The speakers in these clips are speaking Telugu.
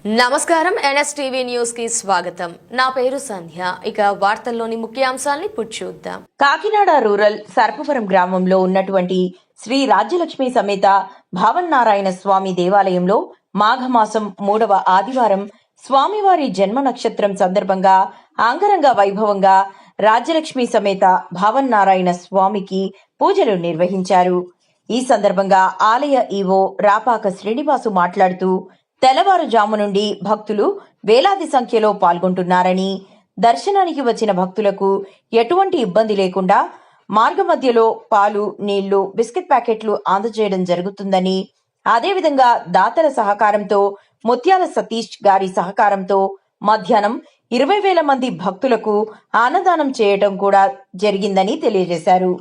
నమస్కారం ఎన్ఎస్టీవీ న్యూస్ కి స్వాగతం. నా పేరు సంధ్య. ఇక వార్తల్లోని ముఖ్యాంశాల్ని చూద్దాం. కాకినాడ రూరల్ సర్పవరం గ్రామంలో ఉన్నటువంటి శ్రీ రాజ్యలక్ష్మి సమేత భావన్నారాయణ స్వామి దేవాలయంలో మాఘమాసం 3వ ఆదివారం స్వామివారి జన్మ నక్షత్రం సందర్భంగా అంగరంగ వైభవంగా రాజ్యలక్ష్మి సమేత భావన్నారాయణ స్వామికి పూజలు నిర్వహించారు. ఈ సందర్భంగా ఆలయ ఈవో రాపాక శ్రీనివాసు మాట్లాడుతూ తెల్లవారుజాము నుండి భక్తులు వేలాది సంఖ్యలో పాల్గొంటున్నారని, దర్శనానికి వచ్చిన భక్తులకు ఎటువంటి ఇబ్బంది లేకుండా మార్గమధ్యలో పాలు, నీళ్లు, బిస్కెట్ ప్యాకెట్లు అందజేయడం జరుగుతుందని, అదేవిధంగా దాతల సహకారంతో ముత్యాల సతీష్ గారి సహకారంతో మధ్యాహ్నం 20,000 మంది భక్తులకు అన్నదానం చేయటం కూడా జరిగిందని తెలియజేశారు.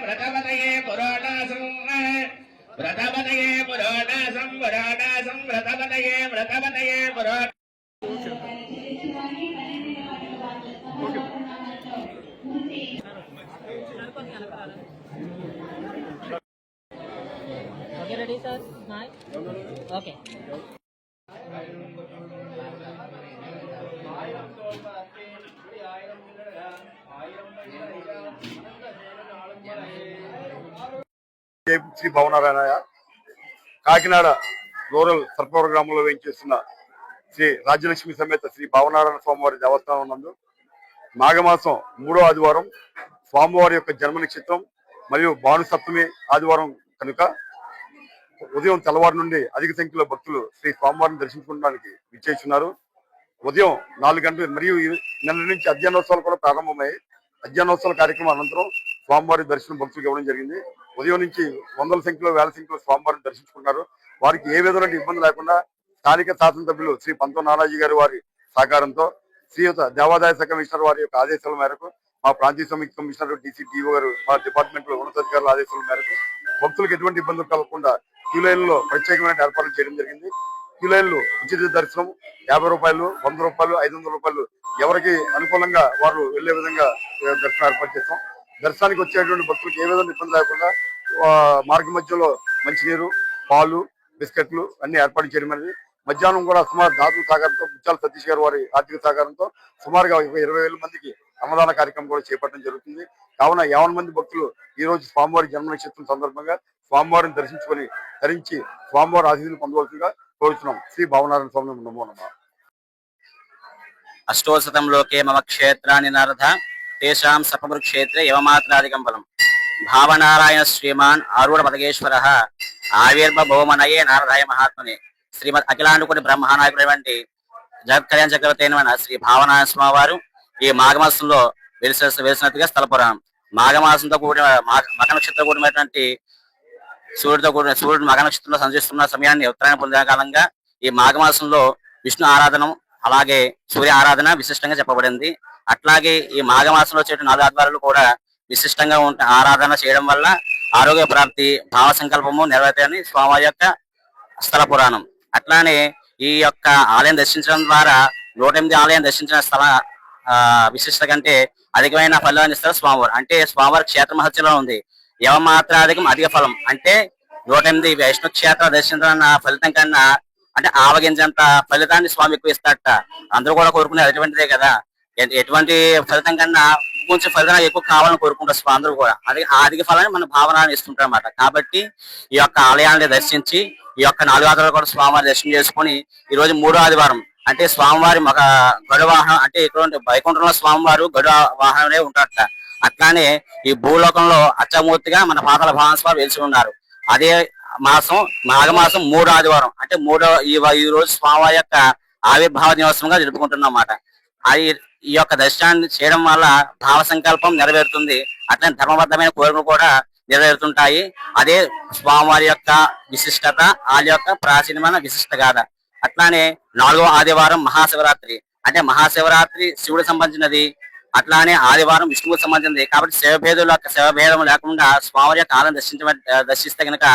వ్రతపదయే పురోడాసం వ్రతపదయే పురోడాసం పురోడాసం వ్రతపదయే వ్రతపదయే పురో okay ready sir smile okay Shri Bhavanarayana Kakinada rural Sarpavaram గ్రామంలో వేయించేస్తున్న శ్రీ రాజ్యలక్ష్మి సమేత శ్రీ భావనారాయణ స్వామివారి దేవస్థానం నందు మాఘమాసం 3వ ఆదివారం స్వామివారి యొక్క జన్మ నక్షత్రం మరియు భాను సప్తమి ఆదివారం కనుక ఉదయం తెల్లవారు నుండి అధిక సంఖ్యలో భక్తులు శ్రీ స్వామివారిని దర్శించుకోవడానికి విచ్చేస్తున్నారు. ఉదయం 4 గంటలు మరియు నెల నుంచి అధ్యయనోత్సవాలు కూడా ప్రారంభమయ్యాయి. అధ్యయనోత్సవాల కార్యక్రమం అనంతరం స్వామివారి దర్శనం భక్తులకు ఇవ్వడం జరిగింది. ఉదయం నుంచి వందల సంఖ్యలో వేల సంఖ్యలో స్వామివారిని దర్శించుకున్నారు. వారికి ఏ విధమైన ఇబ్బంది లేకుండా స్థానిక శాసనసభ్యులు శ్రీ పంతో నానాజీ గారి వారి సహకారంతో శ్రీయుత దేవాదాయ శాఖ కమిషనర్ వారి యొక్క ఆదేశాల మేరకు మా ప్రాంతీయ సమితి కమిషనర్ DCDO గారు మా డిపార్ట్మెంట్ లో ఉన్నతాధికారుల ఆదేశాల మేరకు భక్తులకు ఎటువంటి ఇబ్బందులు కలగకుండా క్యూ లైన్ లో ప్రత్యేకమైన ఏర్పాట్లు చేయడం జరిగింది. క్యూ లైన్ లో ఉచిత దర్శనం 50 రూపాయలు, 100 రూపాయలు, 500 రూపాయలు ఎవరికి అనుకూలంగా వారు వెళ్లే విధంగా దర్శనం ఏర్పాటు చేస్తాం. దర్శనానికి వచ్చేటువంటి భక్తులకు ఏ విధంగా ఇబ్బంది లేకుండా మార్గ మధ్యలో మంచినీరు, పాలు, బిస్కెట్లు అన్ని ఏర్పాటు చేయడం అనేది. మధ్యాహ్నం కూడా సుమారు దాతల సహకారంతో ముత్యాల సతీష్ గారు వారి ఆర్థిక సహకారంతో సుమారుగా 20,000 మందికి అన్నదాన కార్యక్రమం కూడా చేపట్టడం జరుగుతుంది. కావున 50 మంది భక్తులు ఈ రోజు స్వామివారి జన్మ నక్షత్రం సందర్భంగా స్వామివారిని దర్శించుకొని ధరించి స్వామివారి ఆశీస్సులు పొందవలసిందిగా కోరుతున్నాం. శ్రీ భావనారాయణ స్వామి నమో నమః. అష్టోశతంలోకే మమ క్షేత్రాన్ని నారద తేషాం సపమృక్షేత్రే యవమాత్రాధికం బలం భావనారాయణ శ్రీమాన్ ఆరూఢ పదగేశ్వర ఆవిర్భవమనయే నారదాయ మహాత్మనే శ్రీమద్ అఖిలాండుకుని బ్రహ్మనాయకుడైనటువంటి జగత్ కళ్యాణ చక్రవర్తి అయిన శ్రీ భావనారాయణ స్వామి వారు ఈ మాఘమాసంలో వెలిసినట్టుగా స్థల పురాణం. మాఘమాసంతో కూడిన మగ నక్షత్రం కూడినటువంటి సూర్యుడు మగ నక్షత్రంలో సంచరిస్తున్న సమయాన్ని ఉత్తరాయణ పొందిన కాలంగా ఈ మాఘమాసంలో విష్ణు ఆరాధన అలాగే సూర్య ఆరాధన విశిష్టంగా చెప్పబడింది. అట్లాగే ఈ మాఘమాసంలో వచ్చే 4 ఆదివారాలు కూడా విశిష్టంగా ఆరాధన చేయడం వల్ల ఆరోగ్య ప్రాప్తి, భావ సంకల్పము నెరవేర్తాయని స్వామి యొక్క స్థల పురాణం. అట్లానే ఈ యొక్క ఆలయం దర్శించడం ద్వారా 108 ఆలయం దర్శించిన స్థల విశిష్టత కంటే అధికమైన ఫలాన్ని ఇస్తారు స్వామివారు. అంటే స్వామివారి క్షేత్ర మహత్యంలో ఉంది యవమాత్రాధికం అధిక ఫలం. అంటే 108 వైష్ణవ క్షేత్ర దర్శించిన ఫలితం కన్నా అంటే ఆవగించంత ఫలితాన్ని స్వామి ఎక్కువ ఇస్తాడట. అందరూ కూడా కోరుకునేది అటువంటిదే కదా. ఎటువంటి ఫలితం కన్నా కొంచెం ఫలితం ఎక్కువ కావాలని కోరుకుంటారు స్వామి అందరూ కూడా. అది అధిక ఫలాన్ని మన భావనాన్ని ఇస్తుంటారు అన్నమాట. కాబట్టి ఈ యొక్క ఆలయాన్ని దర్శించి ఈ యొక్క 4 ఆదివారాలు కూడా స్వామివారి దర్శనం చేసుకుని ఈ రోజు 3వ ఆదివారం అంటే స్వామివారి గరుడ వాహనం అంటే ఇక్కడ వైకుంఠంలో స్వామివారు గరుడ వాహనమే ఉంటారట. అట్లానే ఈ భూలోకంలో అచ్చమూర్తిగా మన పాతాళ భగవాన్ స్వామి వెలిసి ఉన్నారు. అదే మాసం మాఘమాసం 3వ ఆదివారం అంటే ఈ రోజు స్వామి యొక్క ఆవిర్భావ దినోత్సవంగా జరుపుకుంటున్నాం అన్నమాట. అది ఈ యొక్క దర్శనాన్ని చేయడం వల్ల భావ సంకల్పం నెరవేరుతుంది. అట్లనే ధర్మబద్ధమైన కోరికలు కూడా నెరవేరుతుంటాయి. అదే స్వామివారి యొక్క విశిష్టత, వాళ్ళ యొక్క ప్రాచీనమైన విశిష్ట గాథ. అట్లానే 4వ ఆదివారం మహాశివరాత్రి అంటే మహాశివరాత్రి శివుడు సంబంధించినది. అట్లానే ఆదివారం విష్ణువుకు సంబంధించింది కాబట్టి శివభేదం లేకుండా స్వామి యొక్క ఆలయం దర్శిస్తే గనక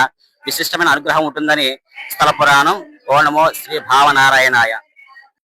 విశిష్టమైన అనుగ్రహం ఉంటుందని స్థల పురాణం. ఓ నమో శ్రీ భావనారాయణాయ.